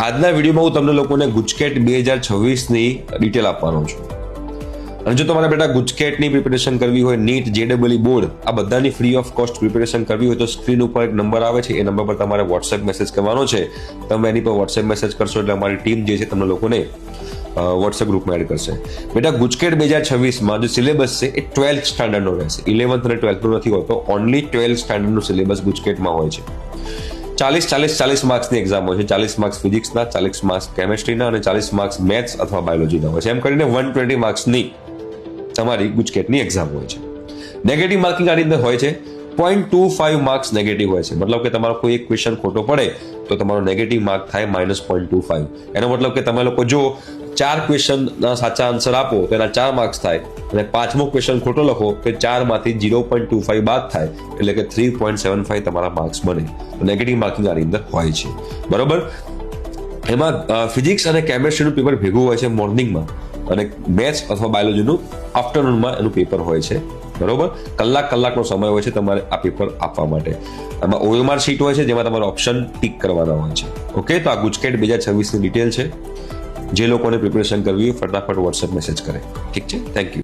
આજના વિડીયોમાં હું તમને લોકોને ગુજકેટ 2026ની ડિટેલ આપવાનો છું. અને જો તમારે બેટા ગુજકેટની પ્રિપેરેશન કરવી હોય, નીટ, જેડબલઈ બોર્ડ, આ બધાની ફ્રી ઓફ કોસ્ટ પ્રિપેરેશન કરવી હોય તો સ્ક્રીન ઉપર એક નંબર આવે છે, એ નંબર પર તમારે વોટ્સએપ મેસેજ કરવાનો છે. તમે એની પર વોટ્સએપ મેસેજ કરશો એટલે અમારી ટીમ જે છે તમને લોકોને વોટ્સએપ ગ્રુપમાં એડ કરશે. બેટા ગુજકેટ 2026માં જે સિલેબસ છે એ 12th સ્ટાન્ડર્ડનો રહેશે. 11th અને 12th નથી હોતો, ઓનલી 12th સ્ટાન્ડર્ડનો સિલેબસ ગુજકેટમાં હોય છે. 40 માર્ક્સની એક્ઝામ હોય છે. 40 માર્ક્સ ફિઝિક્સના, 40 માર્ક્સ કેમેસ્ટ્રીના અને 40 માર્ક્સ મેથ્સ અથવા બાયોલોજીના હોય છે. એમ કરીને 120 માર્ક્સની તમારી ગુજકેટની એક્ઝામ હોય છે. નેગેટિવ માર્કિંગ આની અંદર હોય છે. 0.25 માર્ક્સ નેગેટિવ હોય છે. મતલબ કે તમારો કોઈ એક ક્વેશ્ચન ખોટો પડે તો તમારો નેગેટિવ માર્ક થાય -0.25. એનો મતલબ કે તમે લોકો જો 4 ક્વેશ્ચનના સાચા આન્સર આપો તો એના 4 માર્ક્સ થાય અને 5મો ક્વેશ્ચન ખોટો લખો તો 4માંથી 0.25 બાદ થાય એટલે કે 3.75 તમારા માર્ક્સ બને. નેગેટિવ માર્કિંગ આની અંદર હોય છે. બરોબર. એમાં ફિઝિક્સ અને કેમેસ્ટ્રીનું પેપર ભેગું હોય છે મોર્નિંગમાં અને મેથ્સ અથવા બાયોલોજીનું આફ્ટરનૂનમાં એનું પેપર હોય છે. બરોબર. કલાકનો સમય હોય છે તમારે આ પેપર આપવા માટે. આમાં OMR શીટ હોય છે જેમાં તમારે ઓપ્શન ટિક કરવાના હોય છે. ઓકે, તો આ ગુજકેટ 2026ની ડિટેલ છે. જે લોકોને પ્રિપેરેશન કરવી હોય ફટાફટ વોટ્સએપ મેસેજ કરે. ઠીક છે, થેન્ક યુ.